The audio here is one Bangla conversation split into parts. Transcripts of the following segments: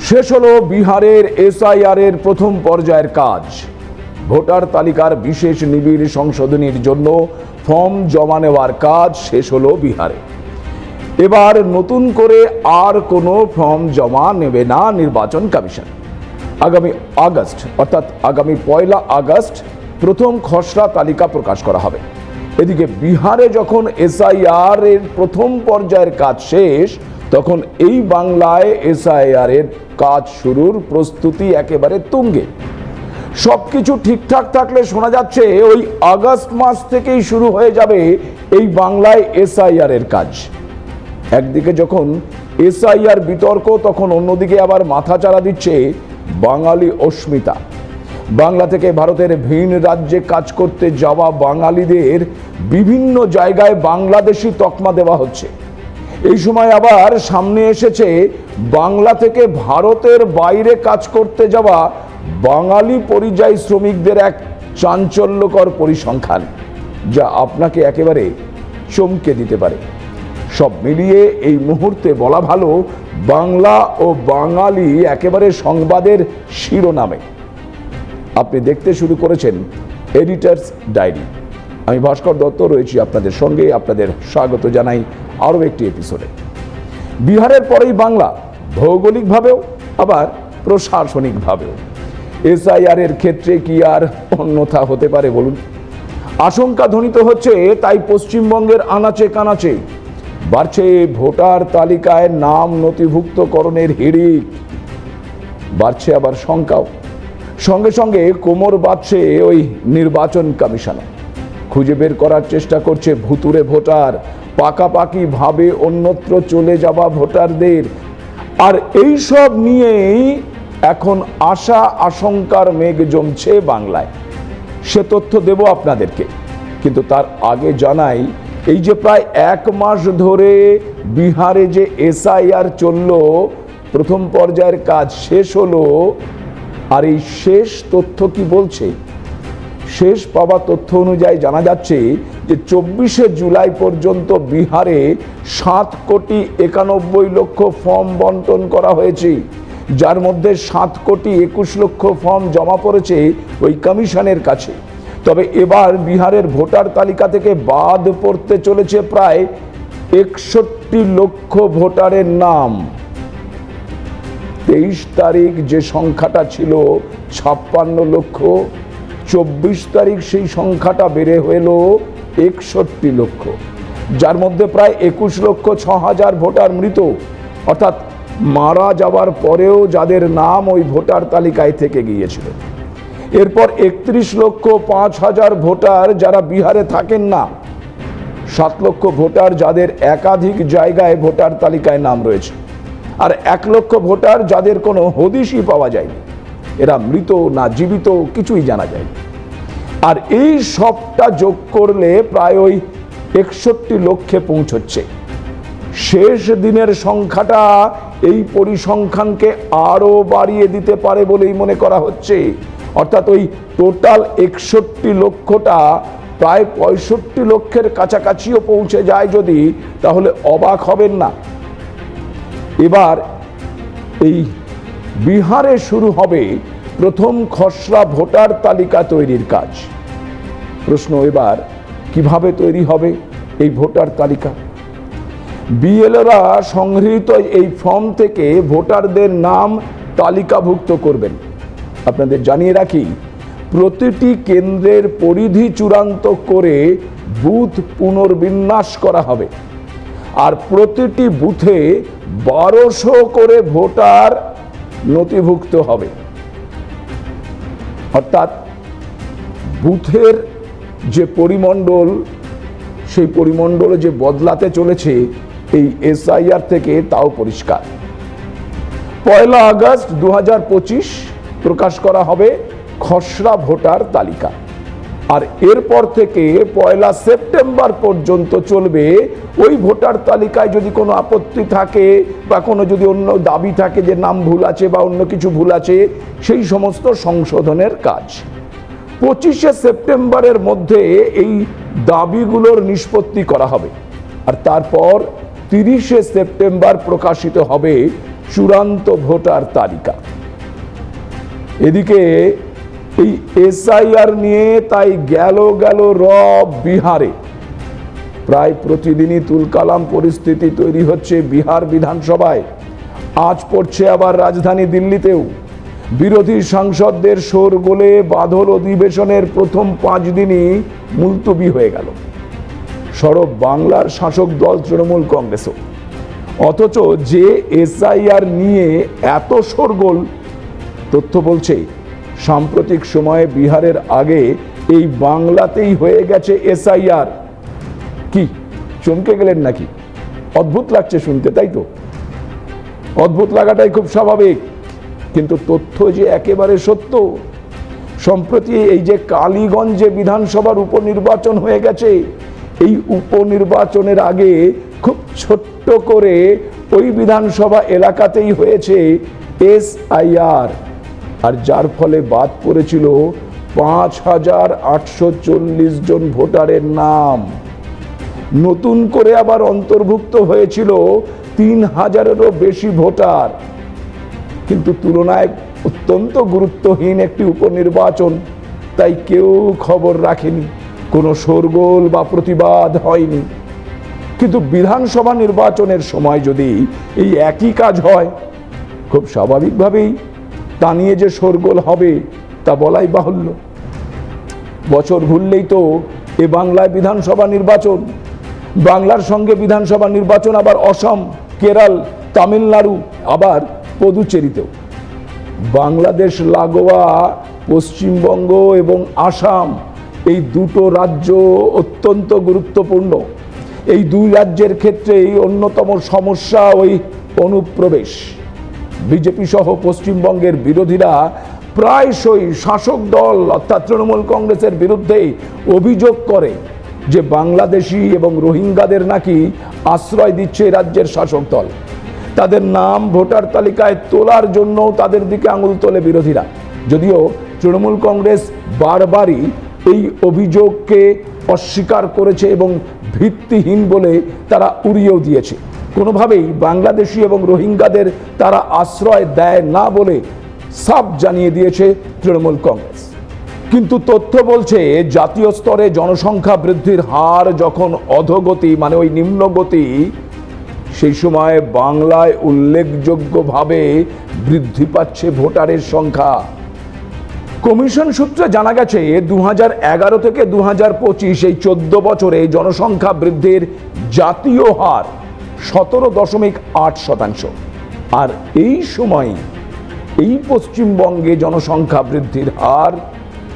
শেষ হলো বিহারের এসআইআর এর প্রথম পর্যায়ের কাজ। ভোটার তালিকার বিশেষ নিবিড় সংশোধনীর জন্য ফর্ম জমা নেওয়ার কাজ শেষ হলো বিহারে। এবার নতুন করে আর কোনো ফর্ম জমা নেবে না নির্বাচন কমিশন। আগামী আগস্ট অর্থাৎ আগামী 1 আগস্ট প্রথম খসড়া তালিকা প্রকাশ করা হবে। এদিকে বিহারে যখন এসআইআর এর প্রথম পর্যায়ের কাজ শেষ, তখন এই বাংলায় এসআইআর এর কাজ শুরুর প্রস্তুতি একেবারে তুঙ্গে। সবকিছু ঠিকঠাক থাকলে শোনা যাচ্ছে ওই আগস্ট মাস থেকেই শুরু হয়ে যাবে এই বাংলায় এসআইআর এর কাজ। একদিকে যখন এসআইআর বিতর্ক, তখন অন্যদিকে আবার মাথাচাড়া দিচ্ছে বাঙালি অস্মিতা। বাংলা থেকে ভারতের ভিন রাজ্যে কাজ করতে যাওয়া বাঙালিদের বিভিন্ন জায়গায় বাংলাদেশি তকমা দেওয়া হচ্ছে। এই সময় আবার সামনে এসেছে বাংলা থেকে ভারতের বাইরে কাজ করতে যাওয়া বাঙালি পরিযায়ী শ্রমিকদের এক চাঞ্চল্যকর পরিসংখ্যান, যা আপনাকে একেবারে চমকে দিতে পারে। সব মিলিয়ে এই মুহূর্তে বলা ভালো, বাংলা ও বাঙালি একেবারে সংবাদের শিরোনামে। আপনি দেখতে শুরু করেছেন এডিটরস ডায়েরি। আমি ভাস্কর দত্ত রয়েছি আপনাদের সঙ্গে। আপনাদের স্বাগত জানাই আরও একটি এপিসোডে। বিহারের পরেই বাংলা, ভৌগোলিকভাবেও আবার প্রশাসনিকভাবেও। এসআইআর এর ক্ষেত্রে কি আর অন্যথা হতে পারে বলুন? আশঙ্কা ধ্বনিত হচ্ছে তাই পশ্চিমবঙ্গের আনাচে কানাচে বাড়ছে ভোটার তালিকায় নাম নথিভুক্তকরণের হিড়িক। বাড়ছে আবার শঙ্কাও। সঙ্গে সঙ্গে কোমর বাঁধছে ওই নির্বাচন কমিশন। খুঁজে বের করার চেষ্টা করছে ভুতুরে ভোটার, পাকাপাকি ভাবে অন্যত্র চলে যাওয়া ভোটারদের। আর এই সব নিয়েই এখন আশা আশঙ্কার মেঘ জমছে বাংলায়। সে তথ্য দেব আপনাদেরকে, কিন্তু তার আগে জানাই, এই যে প্রায় 1 মাস ধরে বিহারে যে এসআইআর চলল, প্রথম পর্যায়ের কাজ শেষ হলো। আর এই শেষ তথ্য কি বলছে? শেষ পাওয়া তথ্য অনুযায়ী জানা যাচ্ছে যে 24শে জুলাই পর্যন্ত বিহারে 7,91,00,000 ফর্ম বন্টন করা হয়েছে, যার মধ্যে 7,21,00,000 ফর্ম জমা পড়েছে ওই কমিশনের কাছে। তবে এবার বিহারের ভোটার তালিকা থেকে বাদ পড়তে চলেছে প্রায় 61 লক্ষ ভোটারের নাম। 23 তারিখ যে সংখ্যাটা ছিল 56 লক্ষ, 24 তারিখ সেই সংখ্যাটা বেড়ে হলো 61 লক্ষ, যার মধ্যে প্রায় 21,06,000 ভোটার মৃত, অর্থাৎ মারা যাওয়ার পরেও যাদের নাম ওই ভোটার তালিকায় থেকে গিয়েছিল। এরপর 31,05,000 ভোটার যারা বিহারে থাকেন না, 7 লক্ষ ভোটার যাদের একাধিক জায়গায় ভোটার তালিকায় নাম রয়েছে, আর 1 লক্ষ ভোটার যাদের কোনো হদিশই পাওয়া যায়নি। এরা মৃত না জীবিত কিছুই জানা যায়নি। আর এই সবটা যোগ করলে প্রায় ওই 61 লক্ষে পৌঁছচ্ছে। শেষ দিনের সংখ্যাটা এই পরিসংখ্যানকে আরও বাড়িয়ে দিতে পারে বলেই মনে করা হচ্ছে। অর্থাৎ ওই টোটাল 61 লক্ষটা প্রায় 65 লক্ষের কাছাকাছিও পৌঁছে যায় যদি, তাহলে অবাক হবেন না। এবার এই বিহারে শুরু হবে প্রথম খসড়া ভোটার তালিকা তৈরির কাজ। প্রশ্ন এবার, কিভাবে তৈরি হবে এই ভোটার তালিকা? বিএলওরা সংগৃহীত এই ফর্ম থেকে ভোটারদের নাম তালিকাভুক্ত করবেন। আপনাদের জানিয়ে রাখি, প্রতিটি কেন্দ্রের পরিধি চূড়ান্ত করে বুথ পুনর্বিন্যাস করা হবে। আর প্রতিটি বুথে 1200 করে ভোটার নথিভুক্ত হবে। অর্থাৎ বুথের যে পরিমণ্ডল, সেই পরিমণ্ডল যে বদলাতে চলেছে এই এসআইআর থেকে, তাও পরিষ্কার। 1 আগস্ট 2025 প্রকাশ করা হবে খসড়া ভোটার তালিকা। আর এরপর থেকে 1 সেপ্টেম্বর পর্যন্ত চলবে ওই ভোটার তালিকায় যদি কোনো আপত্তি থাকে বা কোনো যদি অন্য দাবি থাকে যে নাম ভুল আছে বা অন্য কিছু ভুল আছে, সেই সমস্ত সংশোধনের কাজ। 25শে সেপ্টেম্বরের মধ্যে এই দাবিগুলোর নিষ্পত্তি করা হবে। আর তারপর 30শে সেপ্টেম্বর প্রকাশিত হবে চূড়ান্ত ভোটার তালিকা। এদিকে এই এসআইআর নিয়ে তাই গেল রব বিহারে। প্রায় প্রতিদিনই তুলকালাম পরিস্থিতি তৈরি হচ্ছে বিহার বিধানসভায়। আজ পড়ছে আবার রাজধানী দিল্লিতেও। বিরোধী সাংসদদের শোরগোলে বাদল অধিবেশনের প্রথম 5 দিনই মুলতবি হয়ে গেল। সরব বাংলার শাসক দল তৃণমূল কংগ্রেসও। অথচ যে এসআইআর নিয়ে এত শোরগোল, তথ্য বলছে সাম্প্রতিক সময়ে বিহারের আগে এই বাংলাতেই হয়ে গেছে এসআইআর। কি চমকে গেলেন নাকি? অদ্ভুত লাগছে শুনতে, তাই তো? অদ্ভুত লাগাটাই খুব স্বাভাবিক, কিন্তু তথ্য যে একেবারে সত্য। সম্প্রতি এই যে কালীগঞ্জে বিধানসভার উপনির্বাচন হয়ে গেছে, এই উপনির্বাচনের আগে খুব ছোট্ট করে ওই বিধানসভা এলাকাতেই হয়েছে এসআইআর, আর যার ফলে বাদ পড়েছিল 5,840 জন ভোটারের নাম। নতুন করে আবার অন্তর্ভুক্ত হয়েছিল 3,000-এরও বেশি ভোটার। কিন্তু তুলনায় অত্যন্ত গুরুত্বহীন একটি উপনির্বাচন, তাই কেউ খবর রাখেনি, কোনো শোরগোল বা প্রতিবাদ হয়নি। কিন্তু বিধানসভা নির্বাচনের সময় যদি এই একই কাজ হয়, খুব স্বাভাবিকভাবেই তা নিয়ে যে শোরগোল হবে তা বলাই বাহুল্য। বছর ঘুরলেই তো এ বাংলায় বিধানসভা নির্বাচন। বাংলার সঙ্গে বিধানসভা নির্বাচন আবার অসম, কেরল, তামিলনাড়ু, আবার পুদুচেরিতেও। বাংলাদেশ লাগোয়া পশ্চিমবঙ্গ এবং আসাম, এই দুটো রাজ্য অত্যন্ত গুরুত্বপূর্ণ। এই দুই রাজ্যের ক্ষেত্রেই অন্যতম সমস্যা ওই অনুপ্রবেশ। বিজেপি সহ পশ্চিমবঙ্গের বিরোধীরা প্রায়শই শাসক দল অর্থাৎ তৃণমূল কংগ্রেসের বিরুদ্ধে অভিযোগ করে যে বাংলাদেশি এবং রোহিঙ্গাদের নাকি আশ্রয় দিচ্ছে রাজ্যের শাসক দল। তাদের নাম ভোটার তালিকায় তোলার জন্য তাদের দিকে আঙুল তোলে বিরোধীরা। যদিও তৃণমূল কংগ্রেস বারবারই এই অভিযোগকে অস্বীকার করেছে এবং ভিত্তিহীন বলে তারা উড়িয়েও দিয়েছে। কোনোভাবেই বাংলাদেশি এবং রোহিঙ্গাদের তারা আশ্রয় দেয় না বলে সাফ জানিয়ে দিয়েছে তৃণমূল কংগ্রেস। কিন্তু তথ্য বলছে জাতীয় স্তরে জনসংখ্যা বৃদ্ধির হার যখন অধোগতি মানে ওই নিম্নগতি, সেই সময় বাংলায় উল্লেখযোগ্যভাবে বৃদ্ধি পাচ্ছে ভোটারের সংখ্যা। কমিশন সূত্রে জানা গেছে 2011 থেকে 2025 এই 14 বছরে জনসংখ্যা বৃদ্ধির জাতীয় হার 17.8%। আর এই সময় এই পশ্চিমবঙ্গে জনসংখ্যা বৃদ্ধির হার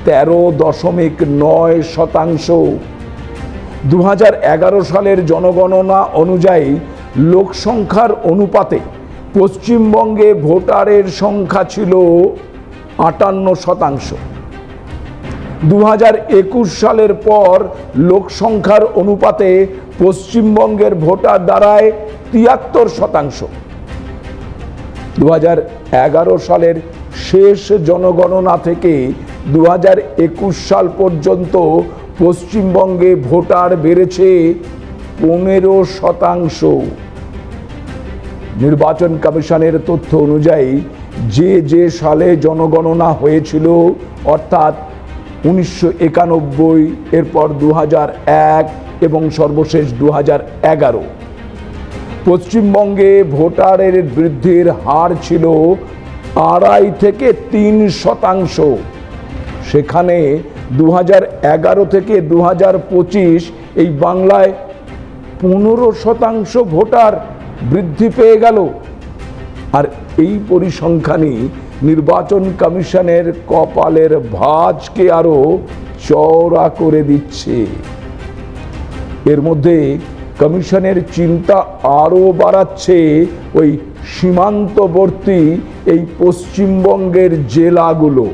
13.9%। 2011 সালের জনগণনা অনুযায়ী লোক সংখ্যার অনুপাতে পশ্চিমবঙ্গে ভোটারের সংখ্যা ছিল 58%। 2021 সালের পর লোক সংখ্যার অনুপাতে পশ্চিমবঙ্গের ভোটার দাঁড়ায় 73%। 2011 সালের শেষ জনগণনা থেকে 2021 সাল পর্যন্ত পশ্চিমবঙ্গে ভোটার বেড়েছে 15%। নির্বাচন কমিশনের তথ্য অনুযায়ী যে সালে জনগণনা হয়েছিল অর্থাৎ 1991, এরপর 2001 এবং সর্বশেষ 2011, পশ্চিমবঙ্গে ভোটারের বৃদ্ধির হার ছিল 2.5 থেকে 3%। সেখানে 2011 থেকে 2025 এই বাংলায় 15% ভোটার বৃদ্ধি পেয়ে গেল। আর এই পরিসংখ্যানই নির্বাচন কমিশনের কপালের ভাঁজকে আরো চওড়া করে দিচ্ছে। এর মধ্যে কমিশনের চিন্তা আরো বাড়াচ্ছে ওই সীমান্তবর্তী এই পশ্চিমবঙ্গের জেলাগুলো।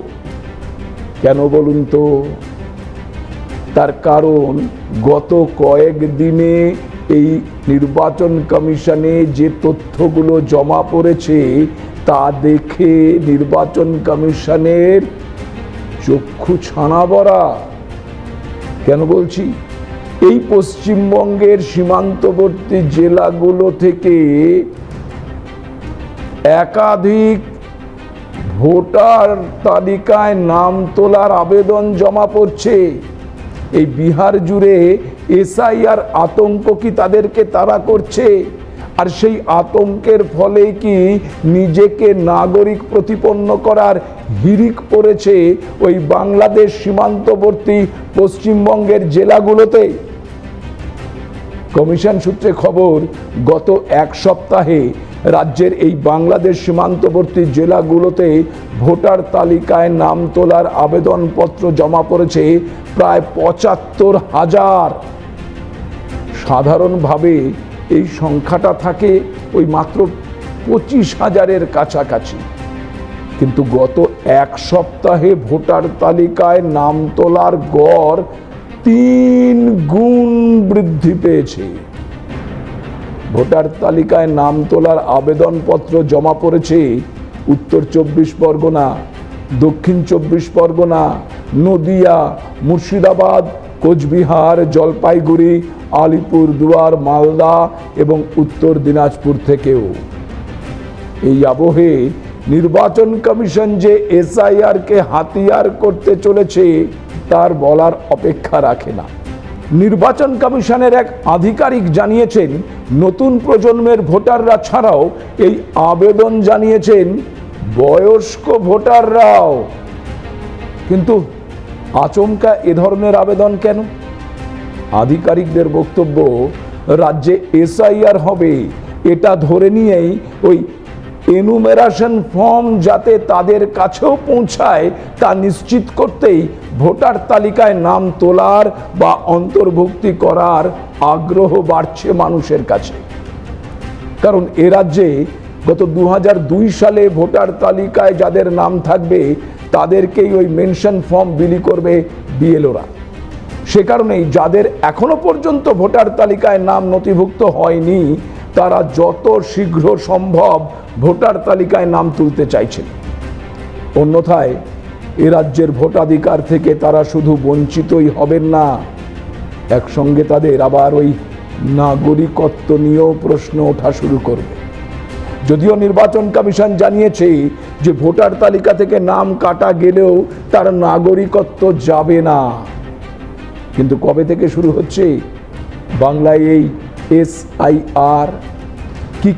কেন বলুন তো? তার কারণ গত কয়েকদিনে এই নির্বাচন কমিশনে যে তথ্যগুলো জমা পড়েছে তা দেখে নির্বাচন কমিশনের চক্ষু ছানা বড়া। কেন বলছি? এই পশ্চিমবঙ্গের সীমান্তবর্তী জেলাগুলো থেকে একাধিক ভোটার তালিকায় নাম তোলার আবেদন জমা পড়ছে। এই বিহার জুড়ে এসআইআর আতঙ্ক কি তাদেরকে তাড়া করছে? আর সেই আতঙ্কের ফলে কি নিজেকে নাগরিক প্রতিপন্ন করার হিড়িক পড়েছে ওই বাংলাদেশ সীমান্তবর্তী পশ্চিমবঙ্গের জেলাগুলোতে? কমিশন সূত্রে খবর, গত এক সপ্তাহে রাজ্যের এই বাংলাদেশ সীমান্তবর্তী জেলাগুলোতে ভোটার তালিকায় নাম তোলার আবেদনপত্র জমা পড়েছে প্রায় ৭৫,০০০। সাধারণভাবে এই সংখ্যাটা থাকে ওই মাত্র ২৫,০০০-এর কাছাকাছি, কিন্তু গত এক সপ্তাহে ভোটার তালিকায় নাম তোলার গড় ৩ গুণ বৃদ্ধি পেয়েছে। ভোটার তালিকায় নাম তোলার আবেদনপত্র জমা পড়েছে উত্তর ২৪ পরগনা, দক্ষিণ ২৪ পরগনা, নদিয়া, মুর্শিদাবাদ, কোচবিহার, জলপাইগুড়ি, আলিপুরদুয়ার, মালদা এবং উত্তর দিনাজপুর থেকেও। এই আবহে নির্বাচন কমিশন যে এসআইআরকে হাতিয়ার করতে চলেছে তার বলার অপেক্ষা রাখে না। নির্বাচন কমিশনের এক আধিকারিক জানিয়েছেন, নতুন প্রজন্মের ভোটাররা ছাড়াও এই আবেদন জানিয়েছেন বয়স্ক ভোটাররাও। কিন্তু আচমকা এ ধরনের আবেদন কেন? আধিকারিকদের বক্তব্য, রাজ্যে এসআইআর হবে এটা ধরে নিয়েই ওই এনুমেরেশন ফর্ম যাতে তাদের কাছেও পৌঁছায় তা নিশ্চিত করতেই ভোটার তালিকায় নাম তোলার বা অন্তর্ভুক্তি করার আগ্রহ বাড়ছে মানুষের কাছে। কারণ এ রাজ্যে গত ২০০২ সালে ভোটার তালিকায় যাদের নাম থাকবে তাদেরকেই ওই মেনশন ফর্ম বিলি করবে বিএলওরা। সে কারণেই যাদের এখনো পর্যন্ত ভোটার তালিকায় নাম নথিভুক্ত হয়নি তারা যত শীঘ্র সম্ভব ভোটার তালিকায় নাম তুলতে চাইছেন। অন্যথায় এ রাজ্যের ভোটাধিকার থেকে তারা শুধু বঞ্চিতই হবেন না, একসঙ্গে তাদের আবার ওই নাগরিকত্ব নিয়েও প্রশ্ন ওঠা শুরু করবে। যদিও নির্বাচন কমিশন জানিয়েছে যে ভোটার তালিকা থেকে নাম কাটা গেলেও তার নাগরিকত্ব যাবে না, কিন্তু কবে থেকে শুরু হচ্ছে বাংলায় এই এসআইআর?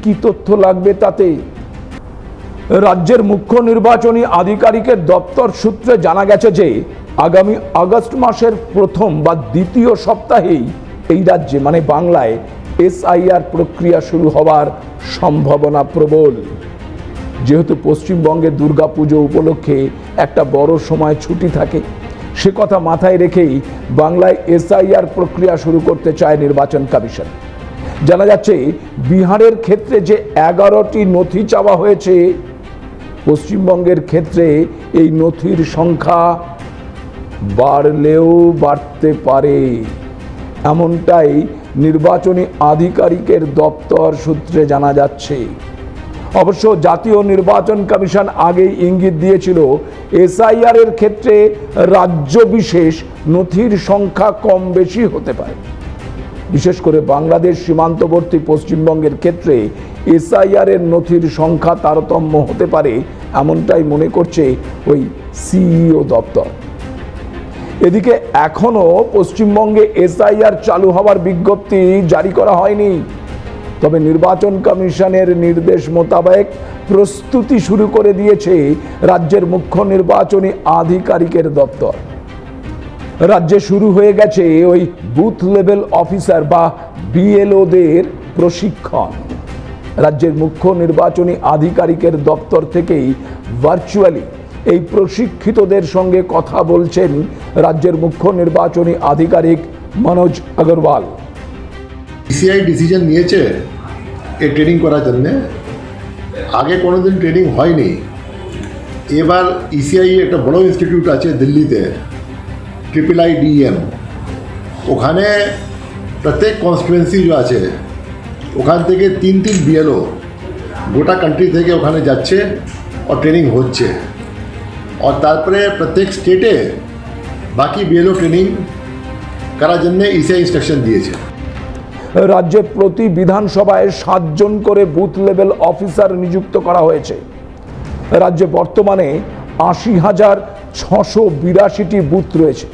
কি তথ্য লাগবে তাতে? রাজ্যের মুখ্য নির্বাচনী আধিকারিকের দপ্তর সূত্রে জানা গেছে যে আগামী আগস্ট মাসের প্রথম বা দ্বিতীয় সপ্তাহেই এই রাজ্যে মানে বাংলায় এসআইআর প্রক্রিয়া শুরু হওয়ার সম্ভাবনা প্রবল। যেহেতু পশ্চিমবঙ্গে দুর্গাপুজো উপলক্ষে একটা বড় সময় ছুটি থাকে, সে কথা মাথায় রেখেই বাংলায় এসআইআর প্রক্রিয়া শুরু করতে চায় নির্বাচন কমিশন। জানা যাচ্ছে বিহারের ক্ষেত্রে যে 11টি নথি চাওয়া হয়েছে, পশ্চিমবঙ্গের ক্ষেত্রে এই নথির সংখ্যা বাড়লেও বাড়তে পারে, এমনটাই নির্বাচনী আধিকারিকের দপ্তর সূত্রে জানা যাচ্ছে। অবশ্য জাতীয় নির্বাচন কমিশন আগেই ইঙ্গিত দিয়েছিল এসআইআর এর ক্ষেত্রে রাজ্য বিশেষ নথির সংখ্যা কম বেশি হতে পারে। বিশেষ করে বাংলাদেশ সীমান্তবর্তী পশ্চিমবঙ্গের ক্ষেত্রে এসআইআর এর নথির সংখ্যা তারতম্য হতে পারে, এমনটাই মনে করছে ওই সিইও দপ্তর। এদিকে এখনো পশ্চিমবঙ্গে এসআইআর চালু হওয়ার বিজ্ঞপ্তি জারি করা হয়নি, তবে নির্বাচন কমিশনের নির্দেশ মোতাবেক প্রস্তুতি শুরু করে দিয়েছে রাজ্যের মুখ্য নির্বাচনী আধিকারিকের দপ্তর। রাজ্যে শুরু হয়ে গেছে ওই বুথ লেভেল অফিসার বা বিএলওদের প্রশিক্ষণ। রাজ্যের মুখ্য নির্বাচনী আধিকারিকের দপ্তর থেকেই ভার্চুয়ালি এই প্রশিক্ষিতদের সঙ্গে কথা বলছেন রাজ্যের মুখ্য নির্বাচনী আধিকারিক মনোজ আগরওয়াল। ইসিআই ডিসিশন নিয়েছে এই ট্রেনিং করার জন্যে। আগে কোনোদিন ট্রেনিং হয়নি। এবার ইসিআই একটা বড় ইনস্টিটিউট আছে দিল্লিতে, IIIDEM। ওখানে প্রত্যেক কনস্টিটুয়েন্সি যে আছে ওখান থেকে 3 বিএলও গোটা কান্ট্রি থেকে ওখানে যাচ্ছে और ট্রেনিং হচ্ছে। और তারপরে প্রত্যেক স্টেটে বাকি বিএলও ট্রেনিং করার জন্য ইসিআই ইনস্ট্রাকশন দিয়েছে। রাজ্যে প্রতি বিধানসভায় 7 জন করে বুথ লেভেল অফিসার নিযুক্ত করা হয়েছে। রাজ্যে বর্তমানে 80,682টি বুথ রয়েছে।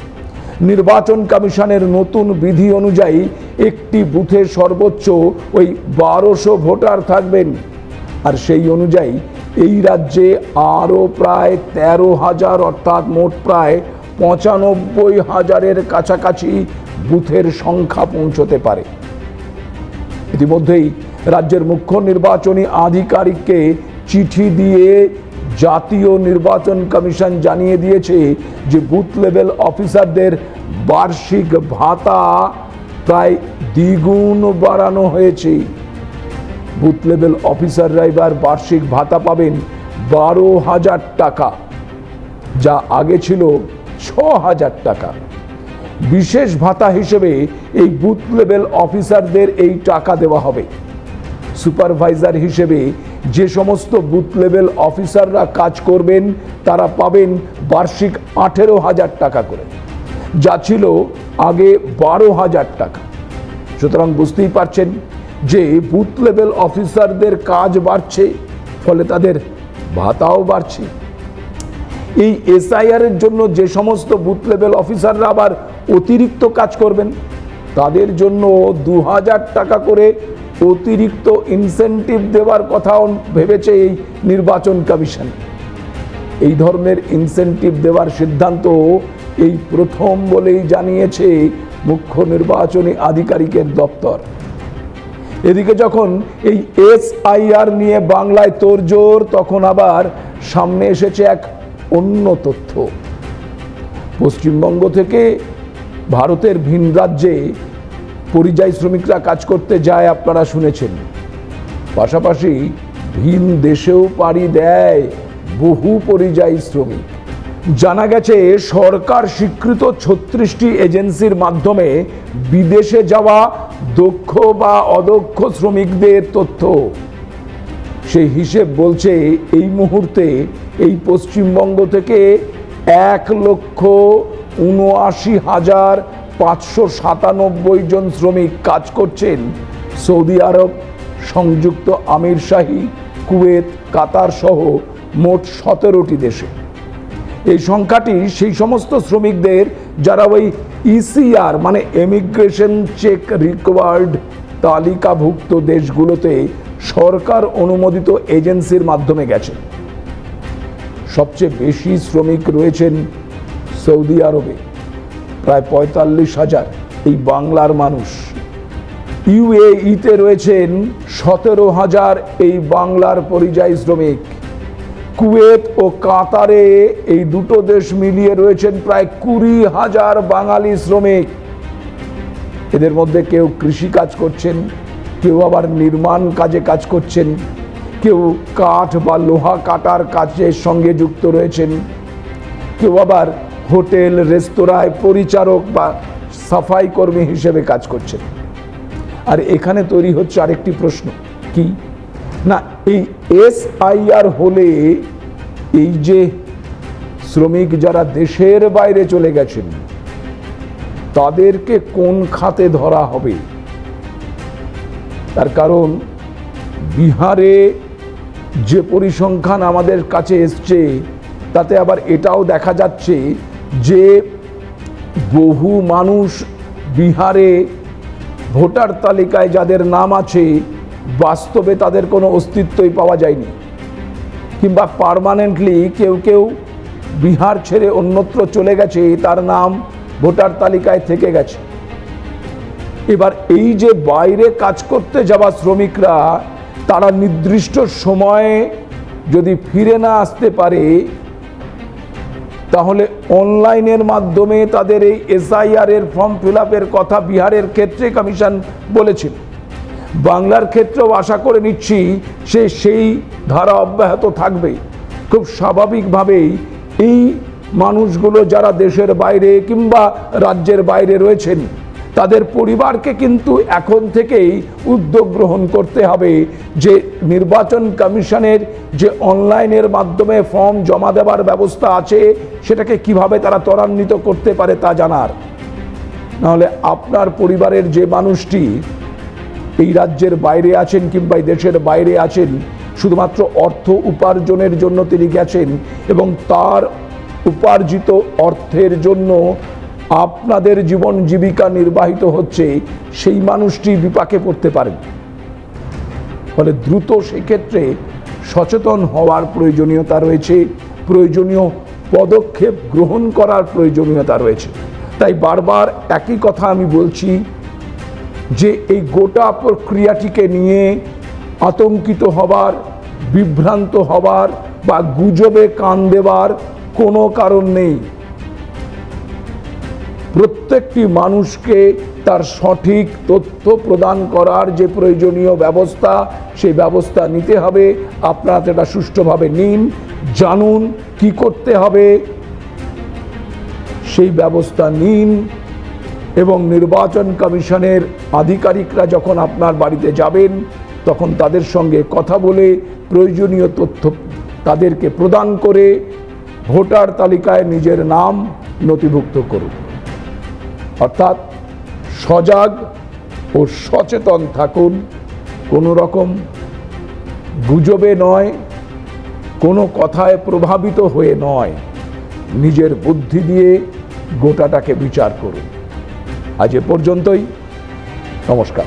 নির্বাচন কমিশনের নতুন বিধি অনুযায়ী একটি বুথে সর্বোচ্চ ওই 1200 ভোটার থাকবেন। আর সেই অনুযায়ী এই রাজ্যে আরও প্রায় 13,000 অর্থাৎ মোট প্রায় 95,000-এর কাছাকাছি বুথের সংখ্যা পৌঁছতে পারে। ইতিমধ্যেই রাজ্যের মুখ্য নির্বাচনী আধিকারিককে চিঠি দিয়ে জাতীয় নির্বাচন কমিশন জানিয়ে দিয়েছে যে বুথ লেভেল অফিসারদের বার্ষিক ভাতা প্রায় দ্বিগুণ বাড়ানো হয়েছে। বুথ লেভেল অফিসাররা এবার বার্ষিক ভাতা পাবেন 12,000 টাকা, যা আগে ছিল 6,000 টাকা। বিশেষ ভাতা হিসেবে এই বুথ লেভেল অফিসারদের এই টাকা দেওয়া হবে। সুপারভাইজার হিসেবে যে সমস্ত বুথ লেভেল অফিসাররা কাজ করবেন তারা পাবেন বার্ষিক 18,000 টাকা করে, যা ছিল আগে 12,000 টাকা। সুতরাং বুঝতেই পারছেন যে বুথ লেভেল অফিসারদের কাজ বাড়ছে, ফলে তাদের ভাতাও বাড়ছে। এই এসআইআর এর জন্য যে সমস্ত বুথ লেভেল অফিসাররা আবার অতিরিক্ত কাজ করবেন তাদের জন্য 2,000 টাকা করে অতিরিক্ত ইনসেনটিভ দেওয়ার কথাও ভেবেছে এই নির্বাচন কমিশন। এই ধরনের ইনসেনটিভ দেওয়ার সিদ্ধান্ত এই প্রথম বলেই জানিয়েছে মুখ্য নির্বাচনী আধিকারিকের দপ্তর। এদিকে যখন এই এসআইআর নিয়ে বাংলায় তোড়জোড়, তখন আবার সামনে এসেছে এক অন্য তথ্য। পশ্চিমবঙ্গ থেকে ভারতের ভিন রাজ্যে পরিযায়ী শ্রমিকরা কাজ করতে যায়, আপনারা শুনেছেন। পাশাপাশি ভিন দেশেও পাড়ি দেয় বহু পরিযায়ী শ্রমিক। জানা গেছে সরকার স্বীকৃত 36টি এজেন্সির মাধ্যমে বিদেশে যাওয়া দক্ষ বা অদক্ষ শ্রমিকদের তথ্য। সেই হিসেব বলছে এই মুহূর্তে এই পশ্চিমবঙ্গ থেকে 1,79,597 জন শ্রমিক কাজ করছেন সৌদি আরব, সংযুক্ত আমিরশাহী, কুয়েত, কাতার সহ মোট 17টি দেশে। এই সংখ্যাটি সেই সমস্ত শ্রমিকদের যারা ওই ইসিআর মানে ইমিগ্রেশন চেক রিকোয়ার্ড তালিকাভুক্ত দেশগুলোতে সরকার অনুমোদিত এজেন্সির মাধ্যমে গেছেন। সবচেয়ে বেশি শ্রমিক রয়েছেন সৌদি আরবে, প্রায় 45,000 এই বাংলার মানুষ। ইউএইতে রয়েছেন 17,000 এই বাংলার পরিযায়ী শ্রমিক। কুয়েত ও কাতারে এই দুটো দেশ মিলিয়ে রয়েছেন প্রায় 20,000 বাঙালি শ্রমিক। এদের মধ্যে কেউ কৃষি কাজ করছেন, কেউ আবার নির্মাণ কাজে কাজ করছেন, কেউ কাঠ বা লোহা কাটার কাজের সঙ্গে যুক্ত রয়েছেন, কেউ আবার হোটেল রেস্তোরাঁয় পরিচারক বা সাফাই কর্মী হিসেবে কাজ করছেন। আর এখানে তৈরি হচ্ছে আরেকটি প্রশ্ন, কি না এই এসআইআর হলে এই যে শ্রমিক যারা দেশের বাইরে চলে গেছেন তাদেরকে কোন খাতে ধরা হবে? তার কারণ বিহারে যে পরিসংখ্যান আমাদের কাছে এসছে তাতে আবার এটাও দেখা যাচ্ছে যে বহু মানুষ বিহারে ভোটার তালিকায় যাদের নাম আছে বাস্তবে তাদের কোনো অস্তিত্বই পাওয়া যায়নি, কিংবা পার্মানেন্টলি কেউ কেউ বিহার ছেড়ে অন্যত্র চলে গেছে, তার নাম ভোটার তালিকায় থেকে গেছে। এবার এই যে বাইরে কাজ করতে যাওয়া শ্রমিকরা তারা নির্দিষ্ট সময়ে যদি ফিরে না আসতে পারে তাহলে অনলাইনের মাধ্যমে তাদের এই এসআইআর এর ফর্ম ফিল আপের কথা বিহারের ক্ষেত্রে কমিশন বলেছিল। বাংলার ক্ষেত্রেও আশা করে নিচ্ছি সেই ধারা অব্যাহত থাকবে। খুব স্বাভাবিকভাবেই এই মানুষগুলো যারা দেশের বাইরে কিংবা রাজ্যের বাইরে রয়েছেন তাদের পরিবারকে কিন্তু এখন থেকেই উদ্যোগ গ্রহণ করতে হবে যে নির্বাচন কমিশনের যে অনলাইনের মাধ্যমে ফর্ম জমা দেওয়ার ব্যবস্থা আছে সেটাকে কিভাবে তারা ত্বরান্বিত করতে পারে তা জানার। নাহলে আপনার পরিবারের যে মানুষটি এই রাজ্যের বাইরে আছেন কিংবা এই দেশের বাইরে আছেন, শুধুমাত্র অর্থ উপার্জনের জন্য তিনি গেছেন এবং তার উপার্জিত অর্থের জন্য আপনাদের জীবন জীবিকা নির্বাহিত হচ্ছে, সেই মানুষটি বিপাকে পড়তে পারেন। ফলে দ্রুত সেক্ষেত্রে সচেতন হওয়ার প্রয়োজনীয়তা রয়েছে, প্রয়োজনীয় পদক্ষেপ গ্রহণ করার প্রয়োজনীয়তা রয়েছে। তাই বারবার একই কথা আমি বলছি যে এই গোটা প্রক্রিয়াটিকে নিয়ে আতঙ্কিত হবার, বিভ্রান্ত হবার বা গুজবে কান দেবার কোনো কারণ নেই। প্রত্যেকটি মানুষকে তার সঠিক তথ্য প্রদান করার যে প্রয়োজনীয় ব্যবস্থা, সেই ব্যবস্থা নিতে হবে। আপনারা সেটা সুষ্ঠুভাবে নিন, জানুন কি করতে হবে, সেই ব্যবস্থা নিন এবং নির্বাচন কমিশনের আধিকারিকরা যখন আপনার বাড়িতে যাবেন তখন তাদের সঙ্গে কথা বলে প্রয়োজনীয় তথ্য তাদেরকে প্রদান করে ভোটার তালিকায় নিজের নাম নথিভুক্ত করুন। অর্থাৎ সজাগ ও সচেতন থাকুন, কোনো রকম গুজবে নয়, কোনো কথায় প্রভাবিত হয়ে নয়, নিজের বুদ্ধি দিয়ে গোটাটাকে বিচার করুন। আজ এ পর্যন্তই, নমস্কার।